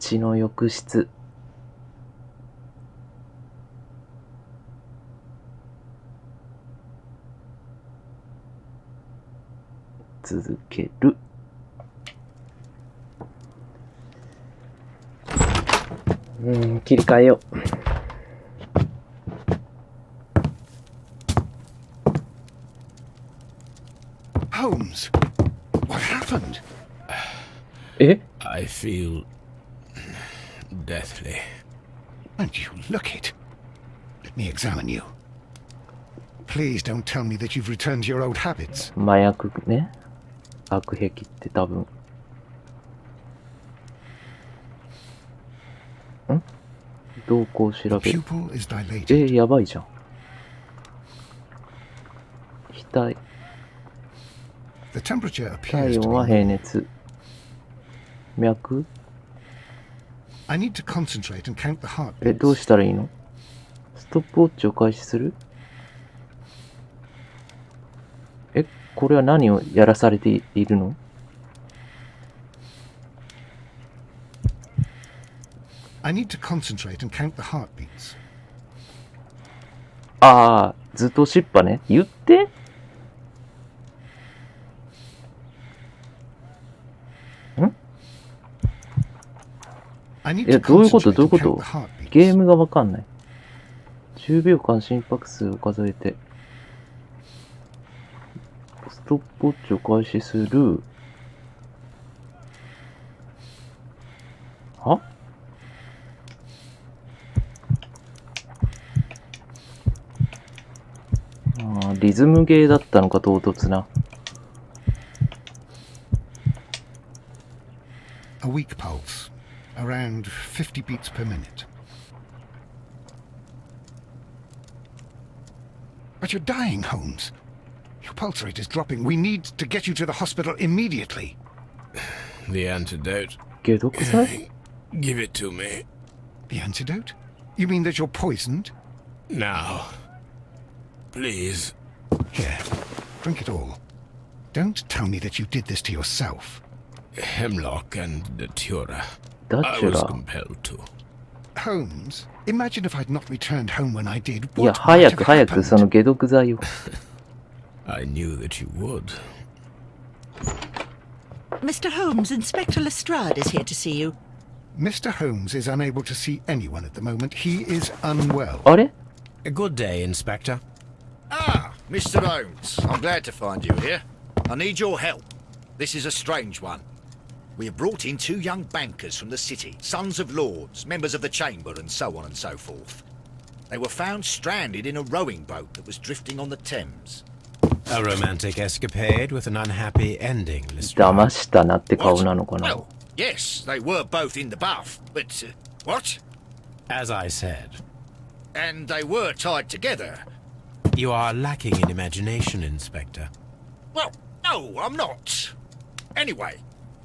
血の浴室。続ける。切り替えよう。Holmes, what happened? え I feel deathly. And you look it. Let me examine you. Please don't tell me that you've returned to your old habits. 麻薬ね。悪癖って多分。動向調べる。Pupil is dilated. やばいじゃん。額。The temperature 体 appears to 温は be. 平熱。脈 I need to concentrate and count the heartbeats. どうしたらいいの？ストップウォッチを開始する？これは何をやらされているの？ I need to concentrate and count the heartbeats. ああ、ずっとしっぱね。言って。どういうことどういうこと？ゲームがわかんない。10秒間心拍数を数えて。ストップウォッチを開始する。は？リズムゲーだったのか、唐突な。A weak pulse, around 50 beats per minute. But you're dying, Holmes. Your pulse rate is dropping. We need to get you to the hospital immediately. The antidote. 解毒剤？ Give it to me. The antidote? You mean that you're poisoned? Now. Please. Here, drink it all. Don't tell me that you did this to yourself. Hemlock and datura. I was Datura. compelled to. Holmes, imagine if I'd not returned home when I did. いや、 What might 早 have く早く happened? その解毒剤を。I knew that you would. Mr. Holmes, Inspector Lestrade is here to see you. Mr. Holmes is unable to see anyone at the moment. He is unwell. あれ？ A good day, Inspector. Ah, Mr. Holmes, I'm glad to find you here. I need your help. This is a strange one. We have brought in 2 young bankers from the city, sons of lords, members of the chamber, and so on and so forth. They were found stranded in a rowing boat that was drifting on the Thames. A romantic escapade with an unhappy ending, 騙 Lestrade. したなって顔なのかな。 Well, yes, they were both in the bath, but... what? As I said, And they were tied together. you are lacking in imagination, Inspector. Well, no, I'm not. Anyway,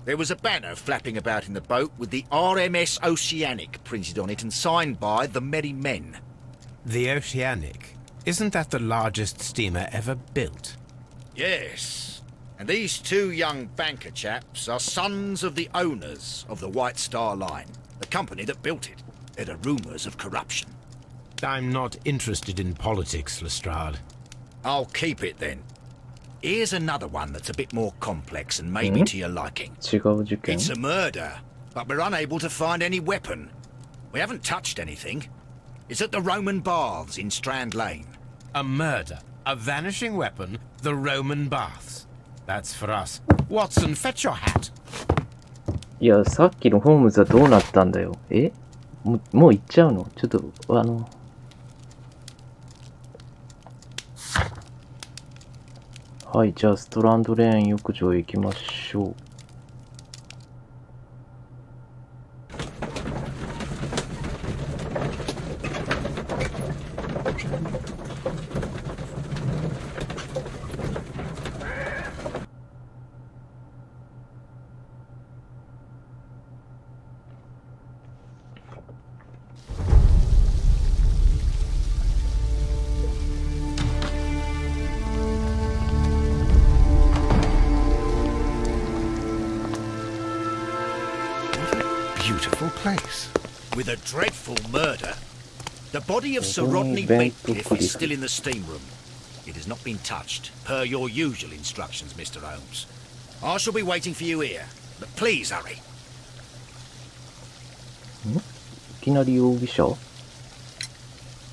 there was a banner flapping about in the boat with the RMS Oceanic printed on it and signed by the Merry Men. The Oceanic. Isn't that the largest steamer ever built? Yes. And these 2 young banker chaps are sons of the owners of the White Star Line, the company that built it. There are rumours of corruption. I'm not interested in politics, Lestrade. I'll keep it then. Here's another one that's a bit more complex and maybe to your liking. 違う事件？ It's a murder, but we're unable to find any weapon. We haven't touched anything. It's at the Roman Baths in Strand Lane. A murder, a vanishing weapon, the Roman baths. That's for us. Watson, fetch your hat. いや、さっきのホームズはどうなったんだよ。もう行っちゃうの？ちょっと、はい、じゃあストランドレーン浴場へ行きましょう。beautiful place. With a dreadful murder. The body of Sir Rodney Bedcliffe is still in the steam room. It has not been touched, per your usual instructions, Mr. Holmes. I shall be waiting for you here, but please hurry. いきなり容疑者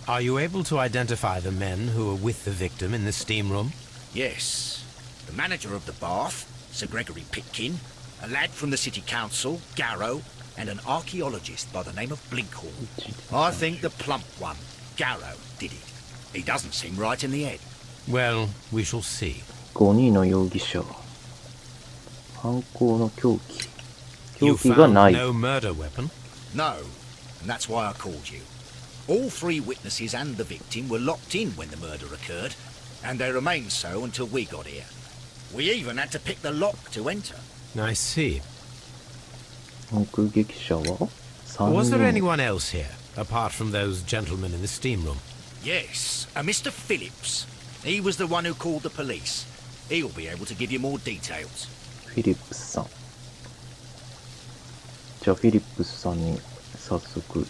Are you able to identify the men who were with the victim in the steam room? Yes. The manager of the bath, Sir Gregory Pitkin, a lad from the city council, Garrow, and an archaeologist by the name of Blinkhorn. I think the plump one, Garrow, did it. He doesn't seem right in the head. Well, we shall see. 5人の容疑者犯行の凶器 You 凶器が found ない no murder weapon? No, and that's why I called you. All three witnesses and the victim were locked in when the murder occurred, and they remained so until we got here. We even had to pick the lock to enter. I see. 目撃者は3 Was there 人 anyone else here, apart from those gentlemen in the steam room? Yes, a Mr. Phillips. He was the one who called the police. He'll be able to give you more details. フィリップスさんじゃあフィリップスさんに早速行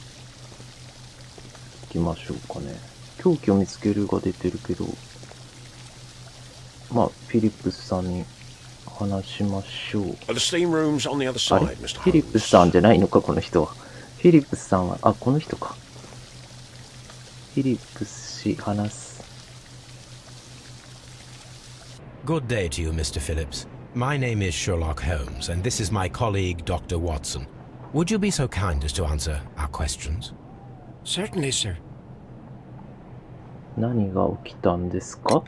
きましょうかね凶器を見つけるが出てるけどまあフィリップスさんに話しましょう The steam room's on the other あれ side, Mr. フィリップスさんじゃないのかこの人はフィリップスさんはこの人かフィリップス氏話す Good day to you, Mr. Phillips. My name is Sherlock Holmes, and this is my colleague, Dr. Watson. Would you be so kind as to answer our questions? Certainly, sir. 何が起きたんですか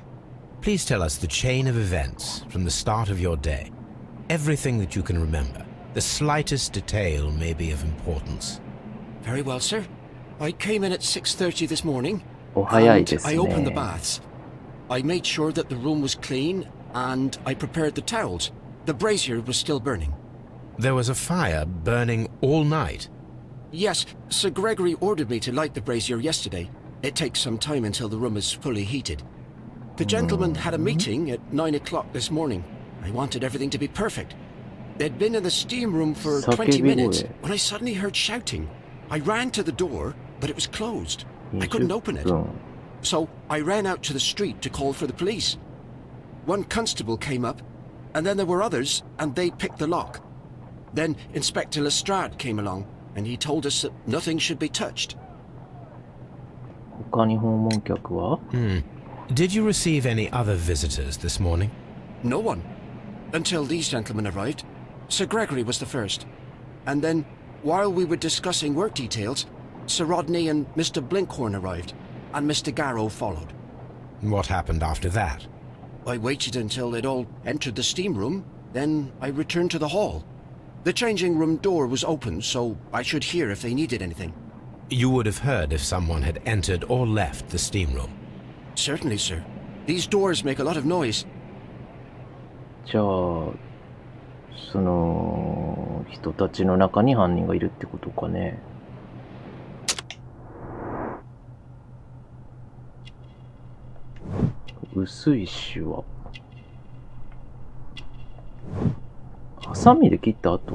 Please tell us the chain of events from the start of your day. Everything that you can remember. The slightest detail may be of importance. Very well, sir. I came in at 6:30 this morning. お早い And ですね I opened the baths. I made sure that the room was clean, and I prepared the towels. The brazier was still burning. There was a fire burning all night. Yes, Sir Gregory ordered me to light the brazier yesterday. It takes some time until the room is fully heated. The gentlemen had a meeting at 9 o'clock this morning. I wanted everything to be perfect. They'd been in the steam room for 20 minutes when I suddenly heard shouting. I ran to the door, but it was closed. I couldn't open it. So I ran out to the street to call for the police. One constable came up, and then there were others, and they picked the lock. Then Inspector Lestrade came along, and he told us that nothing should be touched. 他に訪問客は Did you receive any other visitors this morning? No one. Until these gentlemen arrived. Sir Gregory was the first. And then, while we were discussing work details, Sir Rodney and Mr. Blinkhorn arrived, and Mr. Garrow followed. What happened after that? I waited until they'd all entered the steam room, then I returned to the hall. The changing room door was open, so I should hear if they needed anything. You would have heard if someone had entered or left the steam room. Certainly, sir. These doors make a lot of noise. じゃあその人たちの中に犯人がいるってことかね薄いシワハサミで切った後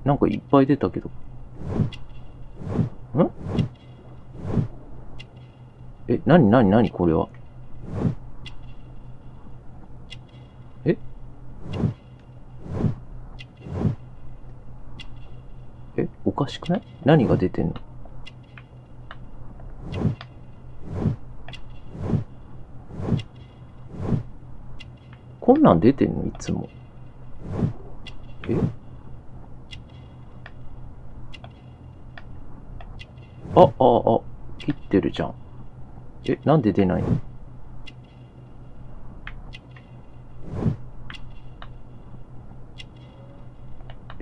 なんかいっぱい出たけどなにこれはおかしくない？何が出てんの？こんなん出てんのいつも。切ってるじゃん。なんで出ないの？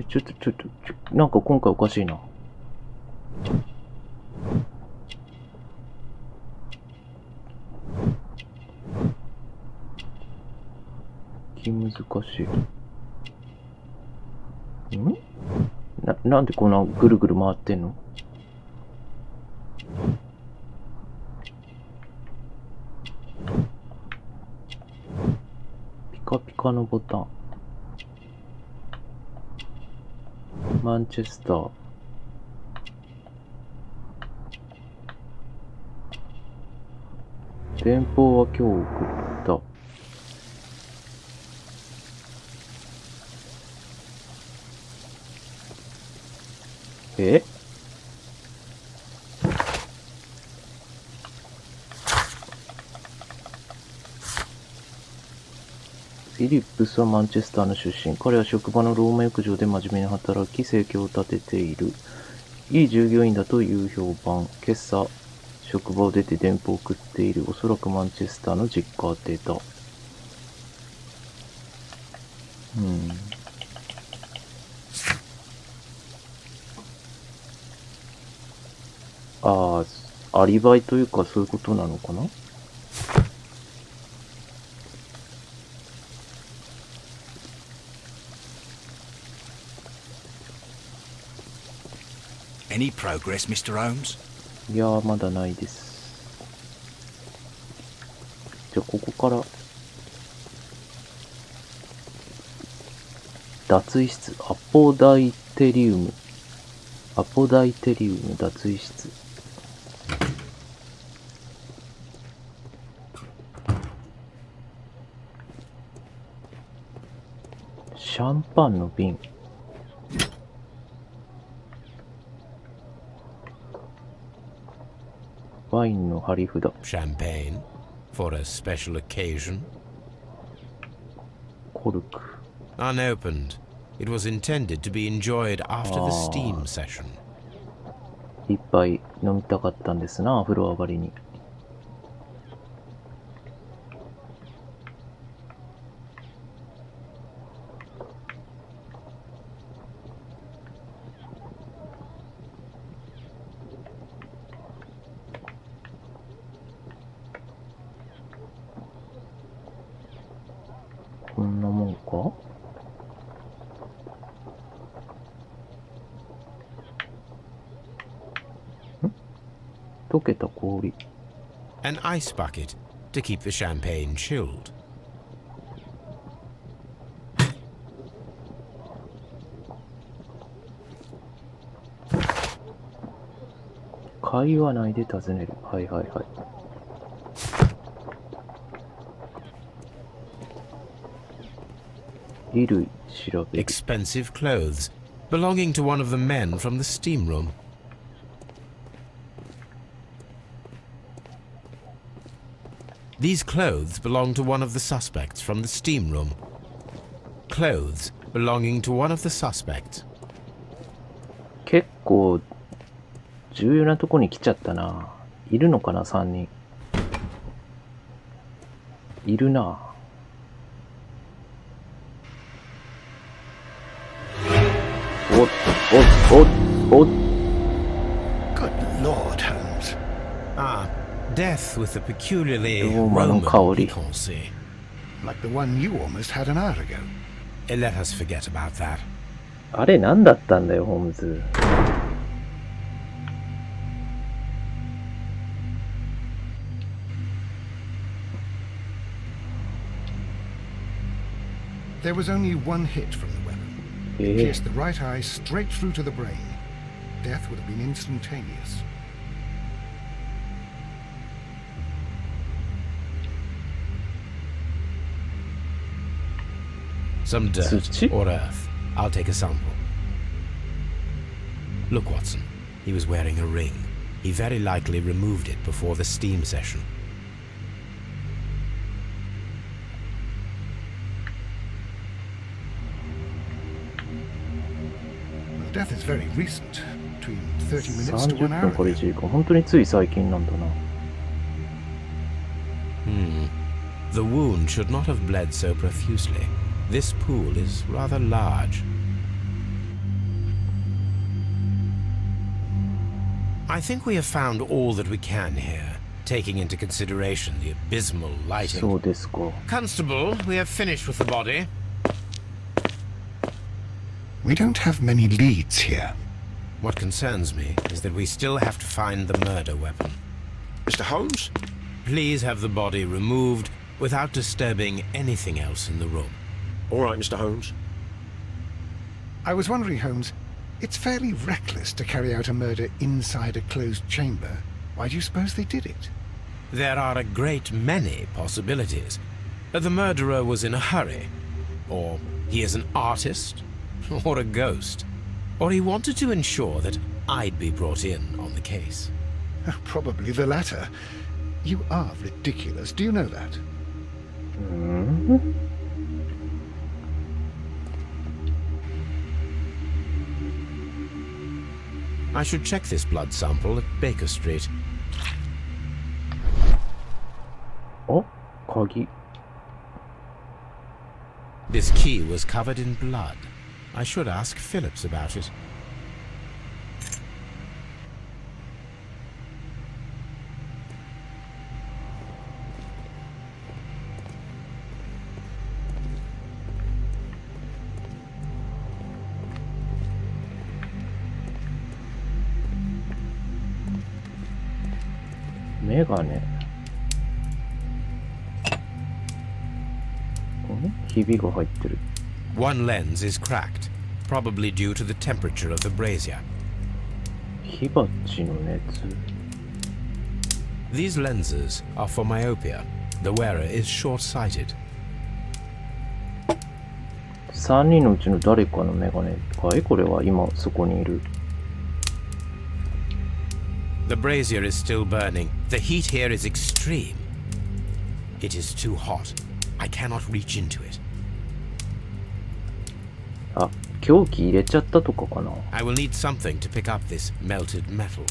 ちょっと、なんか今回おかしいな。難しい。なんでこんなぐるぐる回ってんの？ピカピカのボタン。マンチェスター。電報は今日送った。え？フィリップスはマンチェスターの出身。彼は職場のローマ浴場で真面目に働き、生計を立てている。いい従業員だという評判。今朝、職場を出て電報を送っている。おそらくマンチェスターの実家宛てだ。ああ、アリバイというかそういうことなのかな。Any progress, Mr. Holmes? いやー、まだないです。じゃあ、ここから。脱衣室。アポダイテリウム脱衣室。シャンパンの瓶。ワインの貼り札。Champagne for a special occasion. コルク。Unopened. It was intended to be enjoyed after the Steam session. 一杯飲みたかったんですな、風呂上がりに。こんなもんか？溶けた氷。An ice bucket to keep the champagne chilled. 会話内で尋ねる。はいはいはい。衣類調べる。Expensive clothes belonging to one of the men from the steam room. These clothes belong to one of the suspects from the steam room. Clothes belonging to one of the suspects. 結構重要なとこに来ちゃったな。いるのかな、3人。いるな。おっ Good Lord, Holmes. Ah, death with a peculiarly ローマの Roman 香り。 piquancy. Like the one you almost had an hour ago. Let us forget about that. あれ何だったんだよ、ホームズ。There was only one hit from the weapon. Pierced the right eye straight through to the brain. Death would have been instantaneous. Some dirt Sushi? or earth. I'll take a sample. Look, Watson. He was wearing a ring. He very likely removed it before the steam session. Death is very recent. Between 30 minutes to 1 30 hour. 分これ1時間。本当につい最近なんだな。The wound should not have bled so profusely. This pool is rather large. I think we have found all that we can here, taking into consideration the abysmal lighting. そうですか。 Constable, we have finished with the body. We don't have many leads here. What concerns me is that we still have to find the murder weapon. Mr. Holmes? Please have the body removed without disturbing anything else in the room. All right, Mr. Holmes. I was wondering, Holmes, It's fairly reckless to carry out a murder inside a closed chamber. Why do you suppose they did it? There are a great many possibilities. The murderer was in a hurry, or he is an artist, or a ghost, or he wanted to ensure that I'd be brought in on the case. Probably the latter. You are ridiculous. Do you know that? I should check this blood sample at Baker Street. あ、鍵。This key was covered in blood. I should ask Phillips about it.メガネ。ひびが入ってる。One lens is cracked, probably due to the temperature of the brazier. 火鉢の熱。These lenses are for myopia. The wearer is short-sighted. 3人のうちの誰かのメガネかい？これは今そこにいる。The brazier is still burning. The heat here is extreme. It is too hot. I cannot reach into it. あ、凶器入れちゃったとかかな。I will need something to pick up this melted metal.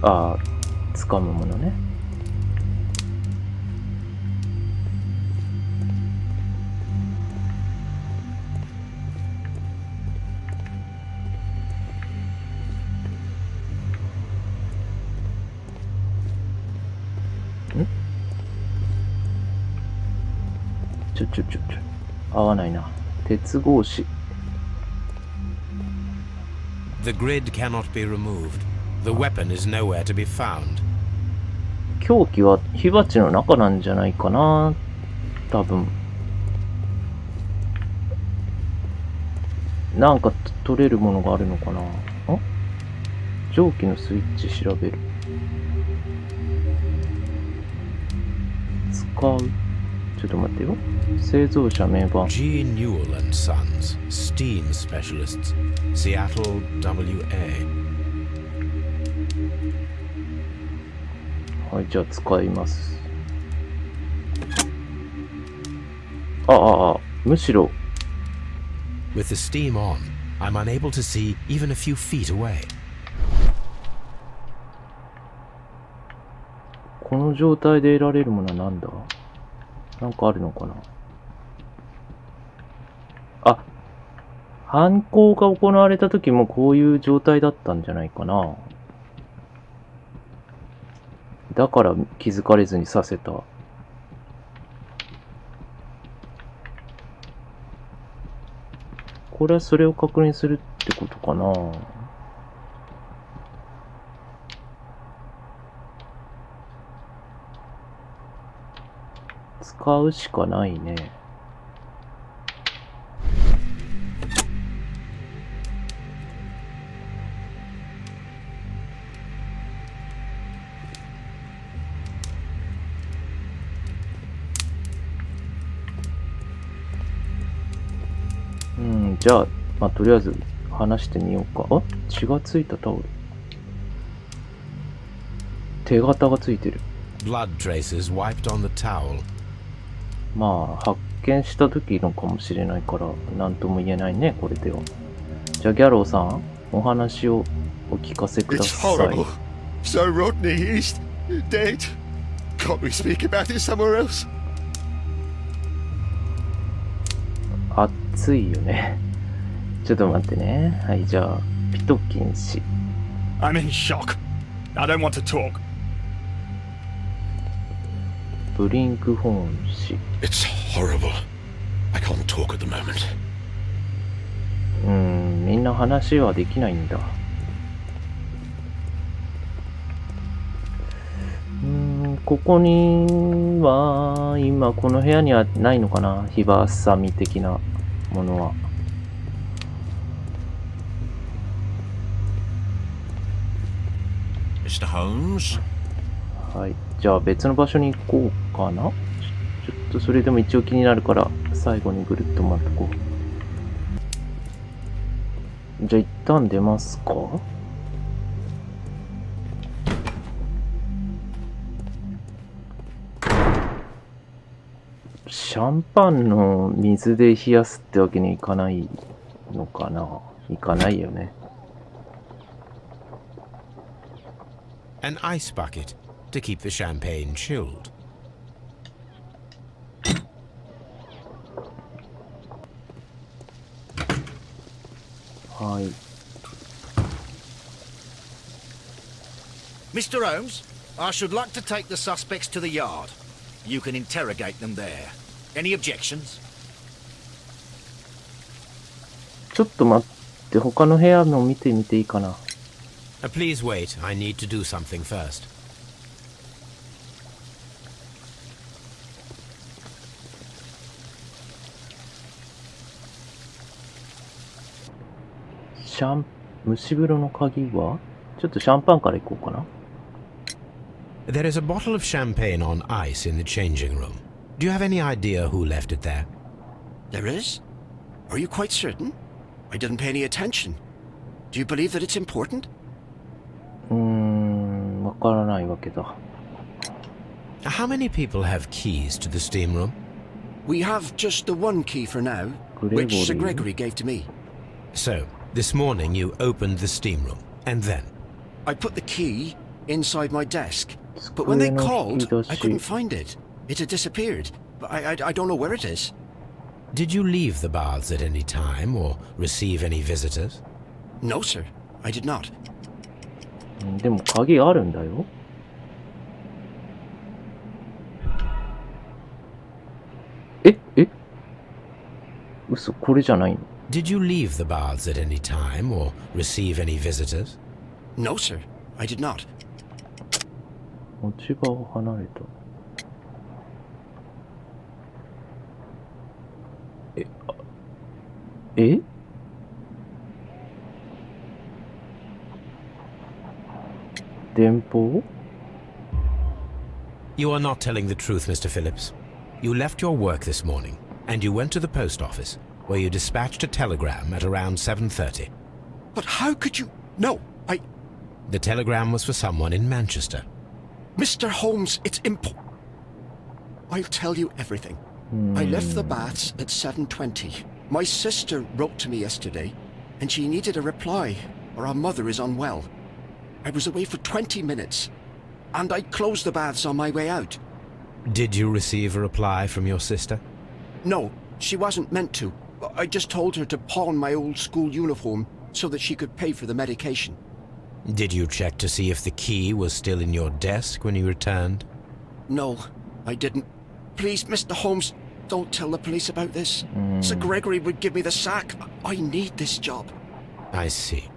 ああ、掴むものね。合わないな。鉄格子。The grid cannot be removed. The weapon is nowhere to be found. 凶器は火鉢の中なんじゃないかな。多分。なんか取れるものがあるのかな。蒸気のスイッチ調べる。使う。ちょっと待ってよ。製造者名板。G. Newell and Sons, Steam Specialists, Seattle, WA. はい、じゃあ使います。むしろ。With the steam on, I'm unable to see even a few feet away. この状態で得られるものは何だ？なんかあるのかな。あ、犯行が行われた時もこういう状態だったんじゃないかな。だから気づかれずにさせた。これはそれを確認するってことかな。使うしかないね。じゃあ、まあ、とりあえず話してみようか。あ、血がついたタオル。手形がついてる。Blood traces wiped on the towel. まあ、発見した時のかもしれないから、なんとも言えないね、これでは。じゃあ、ギャローさん、お話をお聞かせください。It's horrible. So Rodney is dead. Can't we speak about it somewhere else? 熱いよね。ちょっと待ってね。はい、じゃあ、ピトキン氏。I'm in shock. I don't want to talk. ブリンクホーン氏。It's horrible. I can't talk at the moment. みんな話はできないんだ。ここには、今この部屋にはないのかな、火ばさみ的なものは。Mr. Holmes? はい。じゃあ別の場所に行こうかな。ちょっとそれでも一応気になるから、最後にぐるっと回ってこう。じゃあ一旦出ますか。シャンパンの水で冷やすってわけにいかないのかな。いかないよね。An ice bucket to keep the champagne chilled. はい。Mr. Holmes, I should like to take the suspects to the yard. You can interrogate them there. Any objections? ちょっと待って、他の部屋も見てみていいかな。Please wait. I need to do something first. 蒸し風呂の鍵はちょっとシャンパンから行こうかな。There is a bottle of champagne on ice in the changing room. Do you have any idea who left it there? There is? Are you quite certain? I didn't pay any attention. Do you believe that it's important? わからないわけだ。How many people have keys to the steam room? We have just the one key for now, which Sir Gregory gave to me. So, this morning you opened the steam room, and then? I put the key inside my desk, but when they called, I couldn't find it. It had disappeared. I don't know where it is. Did you leave the baths at any time or receive any visitors? No, sir. I did not. でも鍵あるんだよ。嘘、これじゃないの。Did you leave the baths at any time or receive any visitors? No, sir. I did not. 持ち場を離れた。電報? You are not telling the truth, Mr. Phillips. You left your work this morning, and you went to the post office, where you dispatched a telegram at around 7:30. But how could you... No, The telegram was for someone in Manchester. Mr. Holmes, it's I'll tell you everything. I left the baths at 7:20. My sister wrote to me yesterday, and she needed a reply, or our mother is unwell. I was away for 20 minutes, and I closed the baths on my way out. Did you receive a reply from your sister? No, she wasn't meant to. I just told her to pawn my old school uniform so that she could pay for the medication. Did you check to see if the key was still in your desk when you returned? No, I didn't. Please, Mr. Holmes, don't tell the police about this. Sir Gregory would give me the sack. I need this job. I see.